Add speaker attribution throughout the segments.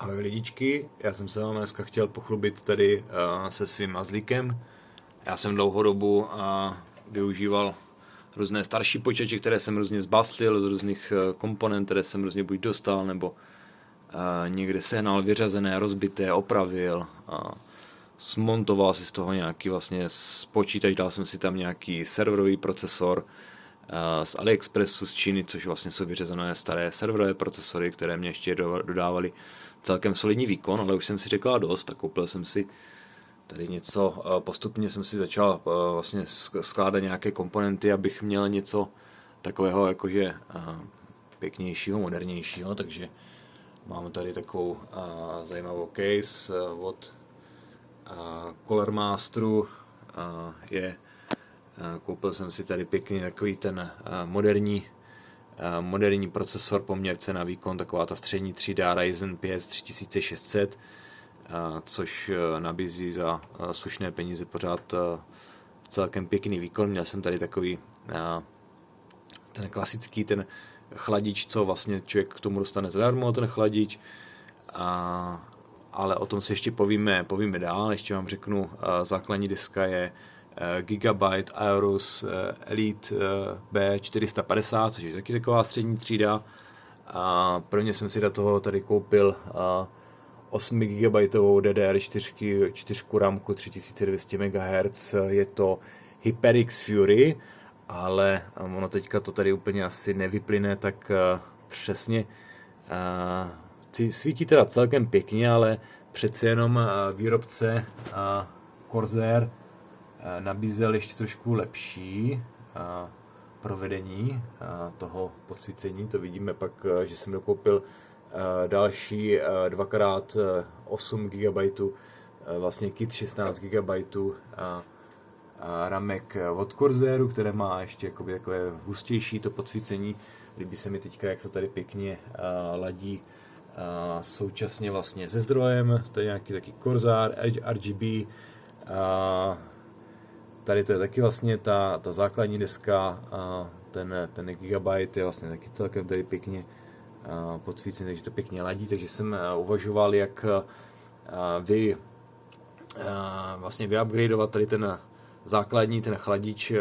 Speaker 1: Ahoj lidičky, já jsem se vám dneska chtěl pochlubit tady se svým mazlíkem. Já jsem dlouhou dobu využíval různé starší počítače, které jsem různě zbastlil z různých komponent, které jsem různě buď dostal, nebo někde sehnal vyřazené, rozbité, opravil. Smontoval si z toho nějaký vlastně počítač, dal jsem si tam nějaký serverový procesor z AliExpressu z Číny, což vlastně jsou vyřazené staré serverové procesory, které mě ještě dodávaly celkem solidní výkon, ale už jsem si řekl dost a koupil jsem si tady něco, postupně jsem si začal vlastně skládat nějaké komponenty, abych měl něco takového jakože pěknějšího, modernějšího, takže mám tady takovou zajímavou case od Cooler Masteru, koupil jsem si tady pěkný takový ten moderní procesor, poměr cena výkon, taková ta střední třída Ryzen 5 3600, což nabízí za slušné peníze pořád celkem pěkný výkon. Měl jsem tady takový ten klasický, ten chladič, co vlastně člověk k tomu dostane zadarmo, ten chladič, ale o tom se ještě povíme dál. Ještě vám řeknu, základní diska je Gigabyte Aorus Elite B450, což je taky taková střední třída. Pro ně jsem si do toho tady koupil 8 GB DDR4 ramku 3200 MHz, je to HyperX Fury, ale ono teďka to tady úplně asi nevyplyne tak přesně. Svítí teda celkem pěkně, ale přece jenom výrobce Corsair nabízel ještě trošku lepší provedení toho podsvícení. To vidíme pak, že jsem dokoupil další 2x8 GB, vlastně kit 16 GB ramek od Corsairu, které má ještě takové hustější to podsvícení. Líbí se mi teďka, jak to tady pěkně ladí současně vlastně se zdrojem. To je nějaký taky Corsair RGB. Tady to je taky vlastně ta základní deska, ten Gigabyte je vlastně taky celkem tady pěkně podsvícený, takže to pěkně ladí, takže jsem uvažoval, jak vlastně vyupgradeovat tady ten základní, ten chladič,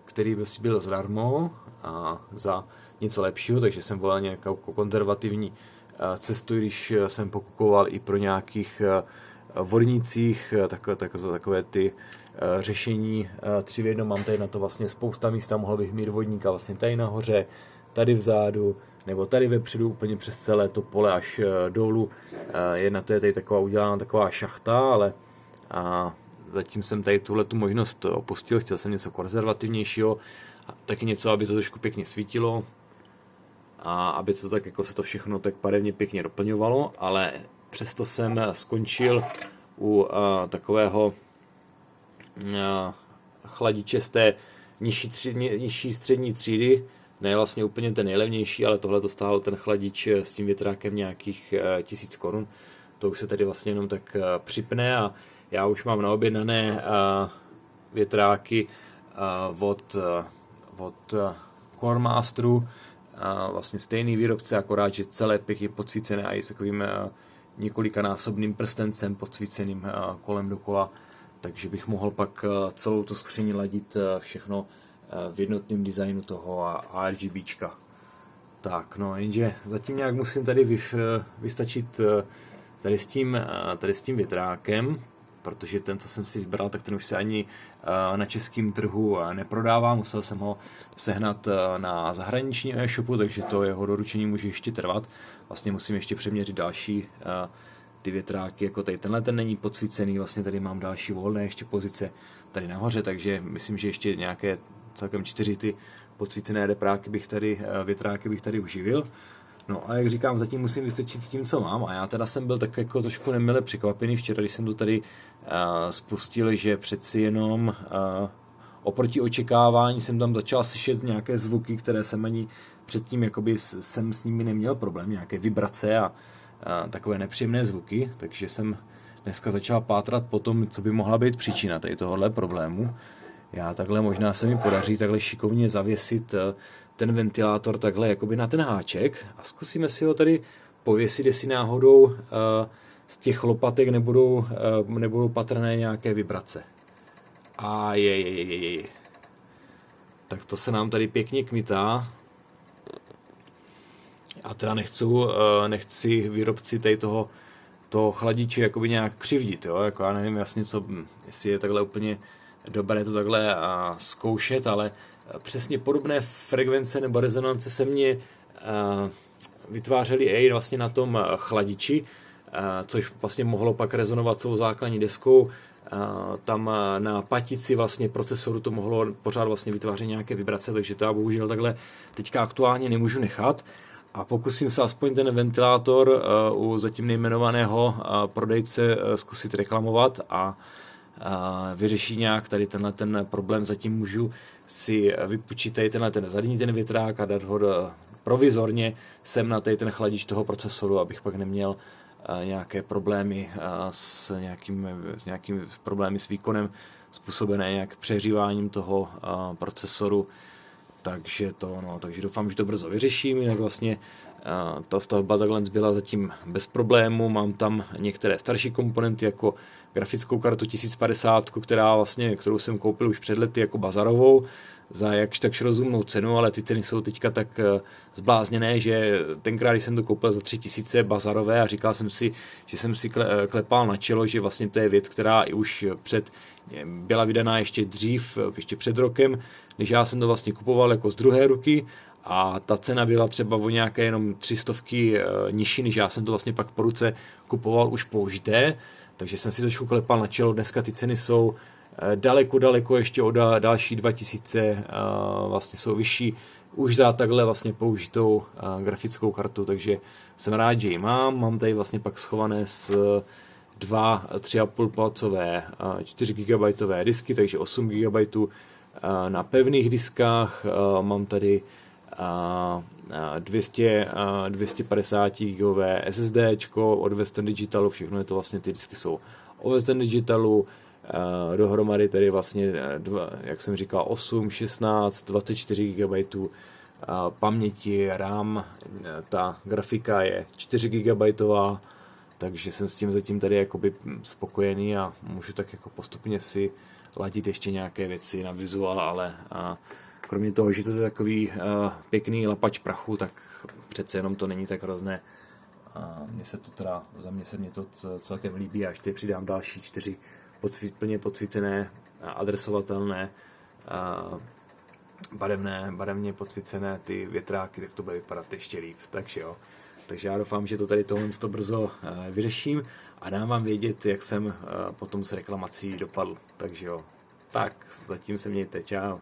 Speaker 1: který byl zadarmo za něco lepšího, takže jsem volal nějakou konzervativní cestu, když jsem pokukoval i pro nějakých vodnicích, takové ty řešení 3 v 1, mám tady na to vlastně spousta místa, mohl bych mít vodníka vlastně tady nahoře, tady vzadu, nebo tady vepředu úplně přes celé to pole až dolů. Jedna to je tady udělána taková šachta, ale zatím jsem tady tuhletu možnost opustil, chtěl jsem něco konzervativnějšího, taky něco, aby to trošku pěkně svítilo a aby to tak jako se to všechno tak barevně pěkně doplňovalo, ale přesto jsem skončil u takového chladiče z té nižší střední třídy, ne vlastně úplně ten nejlevnější, ale tohle to stálo ten chladič s tím větrákem nějakých 1000 korun. To už se tady vlastně jenom tak připne a já už mám naobjednané větráky od Cooler Masteru, vlastně stejný výrobce, akorát, že celé pěkně podsvícené a i s takovým několikanásobným prstencem podsvíceným kolem dokola, takže bych mohl pak celou tu skříň ladit všechno v jednotném designu toho RGBčka. Tak, no, jenže zatím nějak musím tady vystačit tady s tím větrákem, protože ten, co jsem si vybral, tak ten už se ani na českém trhu neprodává, musel jsem ho sehnat na zahraničním e-shopu, takže to jeho doručení může ještě trvat. Vlastně musím ještě přeměřit další ty větráky, jako tady tenhle ten není podsvícený, vlastně tady mám další volné ještě pozice tady nahoře, takže myslím, že ještě nějaké celkem 4 ty podsvícené větráky bych tady uživil. No a jak říkám, zatím musím vystačit s tím, co mám, a já teda jsem byl tak jako trošku nemile překvapený včera, když jsem to tady spustil, že přeci jenom oproti očekávání jsem tam začal slyšet nějaké zvuky, které jsem ani předtím jsem s nimi neměl problém, nějaké vibrace a takové nepříjemné zvuky, takže jsem dneska začal pátrat po tom, co by mohla být příčina tady tohohle problému. Já takhle možná se mi podaří takhle šikovně zavěsit ten ventilátor takhle jakoby na ten háček a zkusíme si ho tady pověsit, jestli náhodou z těch lopatek nebudou patrné nějaké vibrace. A je. Tak to se nám tady pěkně kmitá. A teda nechci výrobci tady toho chladiče jakoby nějak křivdit, jo? Jako já nevím jasně, jestli je takhle úplně dobré to takhle zkoušet, ale přesně podobné frekvence nebo rezonance se mně vytvářely i vlastně na tom chladiči, což vlastně mohlo pak rezonovat celou základní deskou. Tam na patici vlastně procesoru to mohlo pořád vlastně vytvářet nějaké vibrace, takže to já bohužel takhle teďka aktuálně nemůžu nechat. A pokusím se aspoň ten ventilátor u zatím nejmenovaného prodejce zkusit reklamovat a vyřešit nějak tady tenhle ten problém. Zatím můžu si vypůjčit tady ten zadní ten větrák a dát ho provizorně sem na tady ten chladič toho procesoru, abych pak neměl nějaké problémy s nějakými problémy s výkonem způsobené nějak přehříváním toho procesoru. Takže doufám, že to brzo vyřeším, jinak vlastně ta stavba takhle byla zatím bez problému. Mám tam některé starší komponenty, jako grafickou kartu 1050, kterou jsem koupil už před lety jako bazarovou, za jakž takž rozumnou cenu, ale ty ceny jsou teďka tak zblázněné, že tenkrát, když jsem to koupil za 3000 bazarové a říkal jsem si, že jsem si klepal na čelo, že vlastně to je věc, která i už byla vydaná ještě dřív, ještě před rokem, než já jsem to vlastně kupoval jako z druhé ruky a ta cena byla třeba o nějaké jenom 300 nižší, než já jsem to vlastně pak po ruce kupoval už použité, takže jsem si trošku klepal na čelo. Dneska ty ceny jsou daleko ještě o další 2000, vlastně jsou vyšší už za takhle vlastně použitou grafickou kartu, takže jsem rád, že ji mám tady vlastně pak schované z 3,5 palcové 4 GB disky, takže 8 GB na pevných diskách, mám tady 250 GB SSD od Western Digitalu, všechno je to vlastně, ty disky jsou o Western Digitalu, dohromady tady vlastně, jak jsem říkal, 8, 16, 24 GB paměti, RAM, ta grafika je 4 GB, takže jsem s tím zatím tady jakoby spokojený a můžu tak jako postupně si ladit ještě nějaké věci na vizuál, ale kromě toho, že to je takový pěkný lapač prachu, tak přece jenom to není tak hrozné. Za mě se mě to celkem líbí, až teď přidám další 4 plně podsvícené, adresovatelné, barevně podsvícené ty větráky, tak to bude vypadat ještě líp. Takže já doufám, že to tady tohle brzo vyřeším a dám vám vědět, jak jsem potom s reklamací dopadl. Takže jo, tak zatím se mějte, čau.